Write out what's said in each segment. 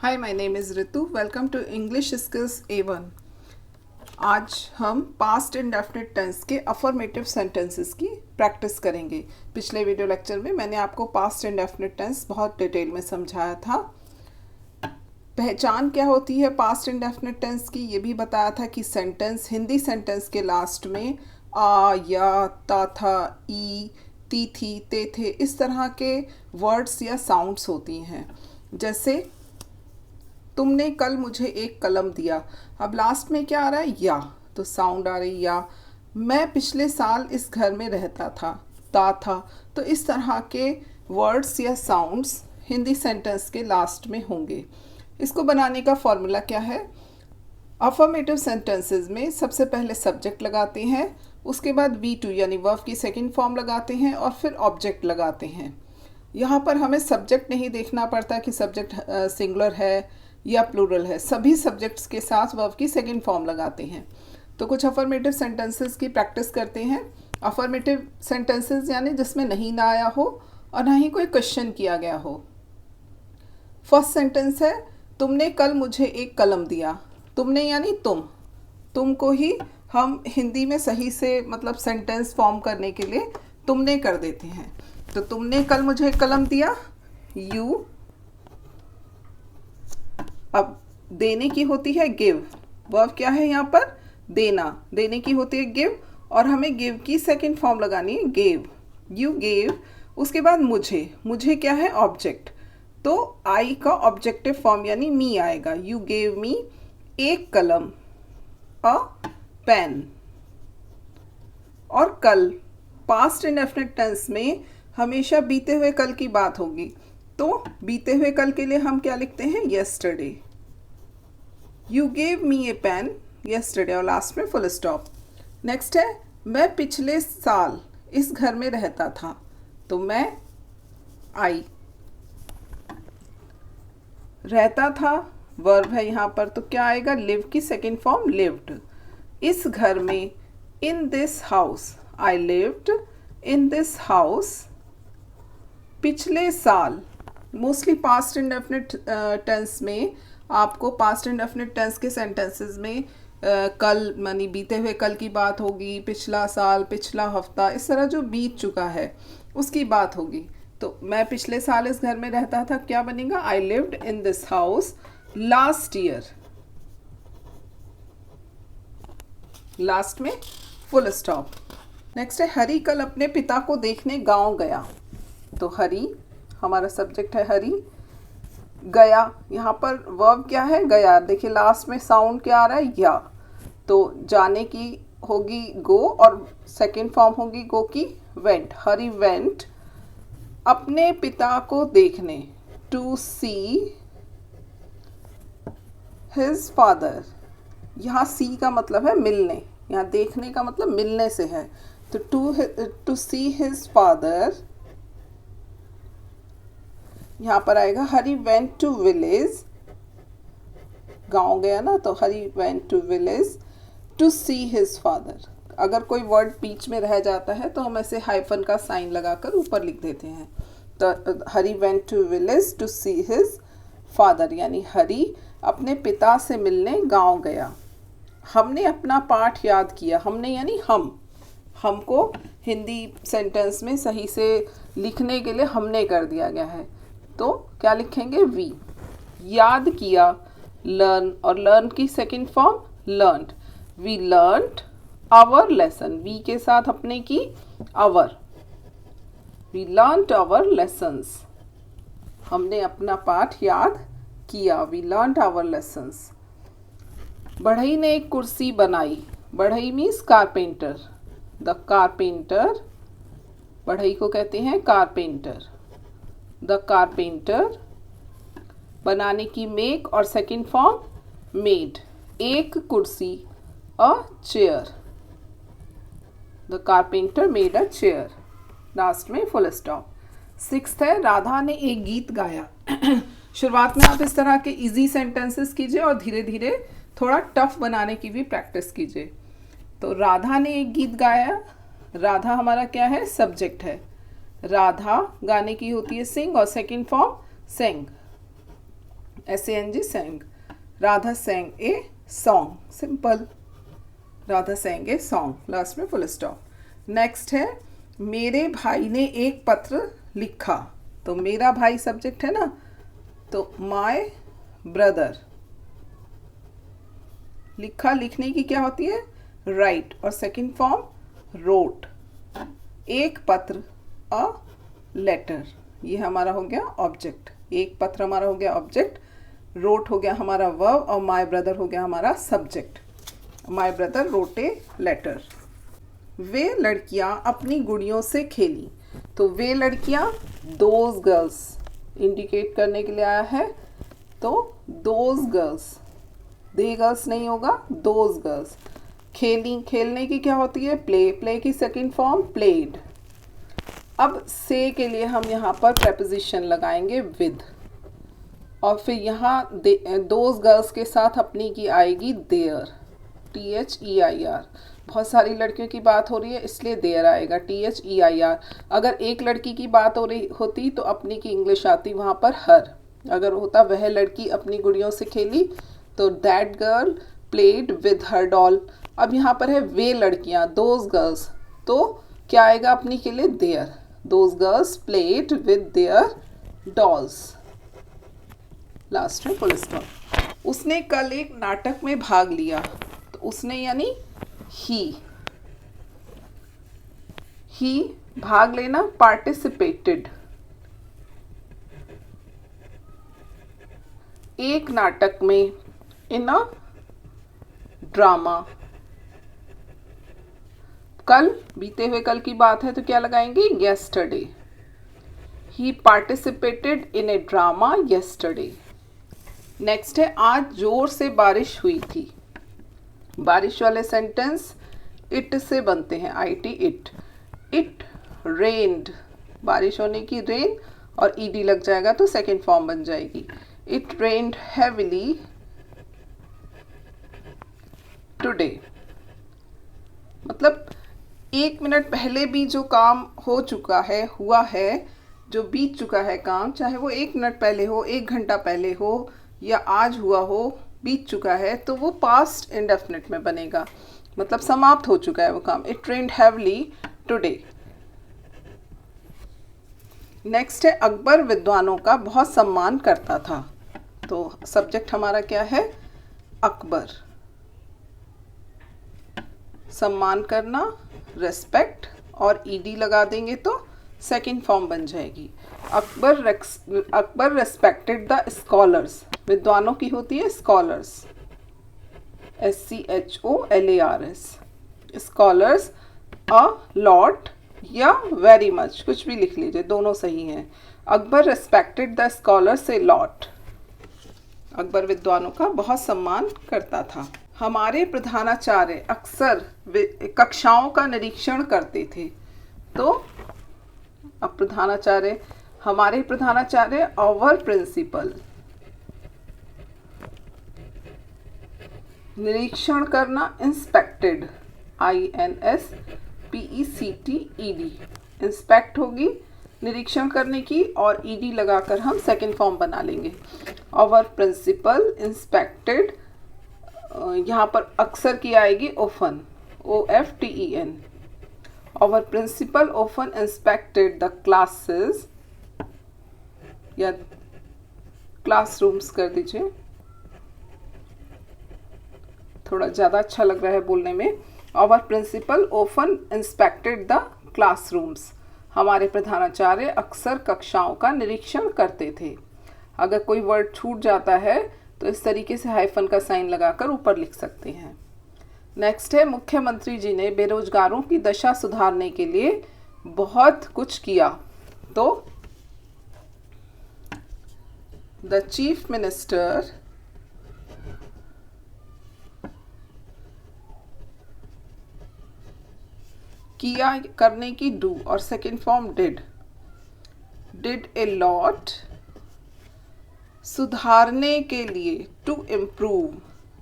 Hi my name is Ritu. Welcome to English skills A1। आज हम past indefinite tense के affirmative sentences की practice करेंगे। पिछले वीडियो लेक्चर में मैंने आपको पास्ट इंडेफिनिट टेंस बहुत डिटेल में समझाया था। पहचान क्या होती है पास्ट इंडेफिनिट टेंस की, ये भी बताया था कि सेंटेंस, हिंदी सेंटेंस के लास्ट में आ, या, ता था, ई, ती थी, ते थे, इस तरह के वर्ड्स या साउंड्स होती हैं। जैसे तुमने कल मुझे एक कलम दिया, अब लास्ट में क्या आ रहा है, या, तो साउंड आ रही या। मैं पिछले साल इस घर में रहता था, ता था। तो इस तरह के वर्ड्स या साउंड्स हिंदी सेंटेंस के लास्ट में होंगे। इसको बनाने का फॉर्मूला क्या है? अफर्मेटिव सेंटेंसेस में सबसे पहले सब्जेक्ट लगाते हैं, उसके बाद V2 यानी वर्ब की सेकंड फॉर्म लगाते हैं और फिर ऑब्जेक्ट लगाते हैं। यहाँ पर हमें सब्जेक्ट नहीं देखना पड़ता कि सब्जेक्ट सिंगुलर है या प्लूरल है, सभी सब्जेक्ट्स के साथ वर्ब की सेकंड फॉर्म लगाते हैं। तो कुछ अफर्मेटिव सेंटेंसेस की प्रैक्टिस करते हैं। अफर्मेटिव सेंटेंसेस यानी जिसमें नहीं ना आया हो और ना ही कोई क्वेश्चन किया गया हो। फर्स्ट सेंटेंस है, तुमने कल मुझे एक कलम दिया। तुमने यानी तुम को ही हम हिंदी में सही से मतलब सेंटेंस फॉर्म करने के लिए तुमने कर देते हैं। तो तुमने कल मुझे एक कलम दिया, यू। अब देने की होती है गिव, वर्ब क्या है यहाँ पर, देना। देने की होती है गिव और हमें गिव की सेकंड फॉर्म लगानी है गेव, यू गेव। उसके बाद मुझे क्या है, ऑब्जेक्ट। तो आई का ऑब्जेक्टिव फॉर्म यानी मी आएगा, यू गेव मी एक कलम, अ पेन। और कल पास्ट इंडेफिनिट टेंस में हमेशा बीते हुए कल की बात होगी, तो बीते हुए कल के लिए हम क्या लिखते हैं, yesterday. You gave me a pen yesterday और लास्ट में फुल स्टॉप। नेक्स्ट है, मैं पिछले साल इस घर में रहता था। तो मैं आई, रहता था वर्ब है यहाँ पर, तो क्या आएगा, लिव की सेकेंड फॉर्म लिव्ड। इस घर में, in this house, I lived in this house. पिछले साल, मोस्टली पास्ट इंडेफिनिट टेंस में आपको पास्ट इंडेफिनिट टेंस के सेंटेंसेस में कल मानी बीते हुए कल की बात होगी, पिछला साल, पिछला हफ्ता, इस तरह जो बीत चुका है उसकी बात होगी। तो मैं पिछले साल इस घर में रहता था, क्या बनेगा, I lived in this house last year. Last में फुल स्टॉप। नेक्स्ट है, हरी कल अपने पिता को देखने गांव गया। तो हरी हमारा सब्जेक्ट है, हरी। गया, यहाँ पर वर्ब क्या है, गया। देखिए लास्ट में साउंड क्या आ रहा है, या। तो जाने की होगी गो और सेकंड फॉर्म होगी गो की वेंट। हरी वेंट अपने पिता को देखने, टू सी हिज फादर। यहाँ सी का मतलब है मिलने, यहाँ देखने का मतलब मिलने से है। तो टू सी हिज फादर, यहाँ पर आएगा हरी वेंट टू विलेज, गांव गया ना, तो Hari went to village to see his father. अगर कोई वर्ड बीच में रह जाता है तो हम ऐसे हाइफन का साइन लगाकर ऊपर लिख देते हैं। तो Hari went to village to see his father यानी हरी अपने पिता से मिलने गांव गया। हमने अपना पाठ याद किया, हमने यानी हमको हिंदी सेंटेंस में सही से लिखने के लिए हमने कर दिया गया है, तो क्या लिखेंगे, वी। याद किया, लर्न, और लर्न की second form learned. We learned our lesson, we के साथ अपने की our. We learned our lessons, हमने अपना पाठ याद किया, वी लर्नड आवर लेसन्स। बढ़ई ने एक कुर्सी बनाई, बढ़ई मीन्स कारपेंटर। द कारपेंटर, बढ़ई को कहते हैं कारपेंटर। द कारपेंटर, बनाने की मेक और सेकंड फॉर्म मेड, एक कुर्सी, a chair. The carpenter made a chair, last में फुल स्टॉप। सिक्स्थ है, राधा ने एक गीत गाया। शुरुआत में आप इस तरह के इजी सेंटेंसेस कीजिए और धीरे धीरे थोड़ा टफ बनाने की भी प्रैक्टिस कीजिए। तो राधा ने एक गीत गाया, राधा हमारा क्या है, सब्जेक्ट है। राधा गाने की होती है सिंग और second form sang. SANG sang. Radha sang a song. Simple, Radha sang a song. Last में फुल स्टॉप. नेक्स्ट है मेरे भाई ने एक पत्र लिखा. तो मेरा भाई सब्जेक्ट है ना, तो माय ब्रदर. लिखा, लिखने की क्या होती है? राइट. और सेकंड फॉर्म रोट. एक पत्र, अ लेटर. ये हमारा हो गया ऑब्जेक्ट. एक पत्र हमारा हो गया ऑब्जेक्ट, रोट हो गया हमारा वर्ब, और माय ब्रदर हो गया हमारा subject. My brother wrote a letter. वे लड़कियां अपनी गुड़ियों से खेली. तो वे लड़कियां, दोज गर्ल्स इंडिकेट करने के लिए आया है. तो दोज गर्ल्स, दे गर्ल्स नहीं होगा, दोज गर्ल्स. खेली, खेलने की क्या होती है? प्ले. प्ले की सेकंड फॉर्म प्लेड. अब से के लिए हम यहाँ पर प्रेपोजिशन लगाएंगे विद, और फिर यहाँ दोज गर्ल्स के साथ अपनी की आएगी देयर. THEIR. बहुत सारी लड़कियों की बात हो रही है इसलिए देयर आएगा, THEIR. अगर एक लड़की की बात हो रही होती तो अपनी की इंग्लिश आती वहाँ पर हर. अगर होता वह लड़की अपनी गुड़ियों से खेली तो that girl played with her doll. अब यहाँ पर है वे लड़कियाँ, दोज गर्ल्स, तो क्या आएगा अपनी के लिए? There. Those girls played with their dolls. Last में फुल स्टॉप. उसने कल एक नाटक में भाग लिया. तो उसने यानी ही भाग लेना, पार्टिसिपेटेड. एक नाटक में, इन अ ड्रामा. कल, बीते हुए कल की बात है तो क्या लगाएंगे? Yesterday. He participated in A drama yesterday. Next है आज जोर से बारिश हुई थी. बारिश वाले सेंटेंस इट से बनते हैं, IT इट. इट रेन्ड, बारिश होने की रेन, और ED लग जाएगा तो सेकेंड फॉर्म बन जाएगी. It rained heavily today. मतलब 1 मिनट पहले भी जो काम हो चुका है, हुआ है, जो बीत चुका है काम, चाहे वो 1 मिनट पहले हो, 1 घंटा पहले हो, या आज हुआ हो, बीत चुका है, तो वो पास्ट इंडेफिनिट में बनेगा. मतलब समाप्त हो चुका है वो काम. It rained heavily today. Next है अकबर विद्वानों का बहुत सम्मान करता था. तो सब्जेक्ट हमारा क्या है? अकबर. सम्मान करना, रेस्पेक्ट, और ED लगा देंगे तो सेकेंड फॉर्म बन जाएगी. Akbar respected the scholars. विद्वानों की होती है scholars, SCHOLARS. Scholars a lot या वेरी मच, कुछ भी लिख लीजिए, दोनों सही हैं. Akbar respected the scholars a lot. Akbar विद्वानों का बहुत सम्मान करता था. हमारे प्रधानाचार्य अक्सर कक्षाओं का निरीक्षण करते थे. तो अब प्रधानाचार्य, हमारे प्रधानाचार्य, आवर प्रिंसिपल. निरीक्षण करना, इंस्पेक्टेड, INSPECTED. इंस्पेक्ट होगी निरीक्षण करने की, और ED लगाकर हम सेकेंड फॉर्म बना लेंगे. आवर प्रिंसिपल इंस्पेक्टेड, यहाँ पर अक्सर की आएगी often, OFTEN. Our principal often inspected the classes, या क्लासरूम्स कर दीजिए, थोड़ा ज़्यादा अच्छा लग रहा है बोलने में. Our principal often inspected the classrooms. हमारे प्रधानाचार्य अक्सर कक्षाओं का निरीक्षण करते थे. अगर कोई वर्ड छूट जाता है तो इस तरीके से हाइफन का साइन लगाकर ऊपर लिख सकते हैं. नेक्स्ट है मुख्यमंत्री जी ने बेरोजगारों की दशा सुधारने के लिए बहुत कुछ किया. तो द चीफ मिनिस्टर किया, करने की डू, और second form did. Did a lot. सुधारने के लिए, टू इम्प्रूव,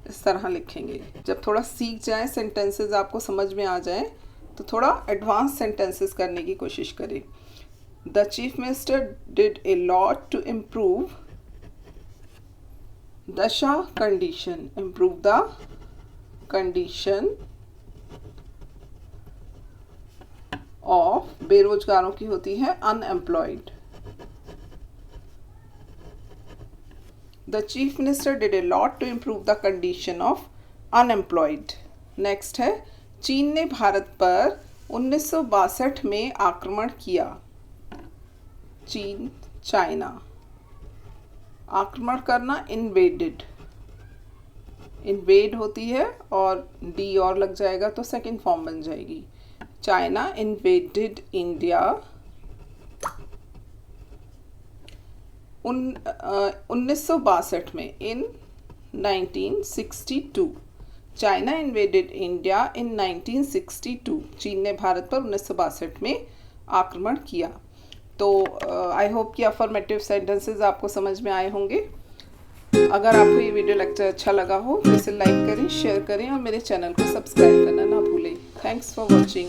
इस तरह लिखेंगे. जब थोड़ा सीख जाएं, सेंटेंसेस आपको समझ में आ जाएं, तो थोड़ा एडवांस सेंटेंसेस करने की कोशिश करें. The chief minister did a lot to improve दशा condition, improve the condition of, बेरोजगारों की होती है unemployed. The chief minister did a lot to improve the condition of unemployed. Next है, चीन ने भारत पर 1962 में आक्रमण किया। चीन, चाइना, आक्रमण करना इन्वेडेड, इन्वेड होती है और डी और लग जाएगा तो सेकंड फॉर्म बन जाएगी। चाइना इन्वेडेड इंडिया 1962 में, इन 1962। China invaded India in 1962। चीन ने भारत पर 1962 में आक्रमण किया। तो आई होप कि अफर्मेटिव सेंटेंसेस आपको समझ में आए होंगे। अगर आपको ये वीडियो लेक्चर अच्छा लगा हो तो इसे लाइक करें, शेयर करें और मेरे चैनल को सब्सक्राइब करना ना भूलें। Thanks for watching.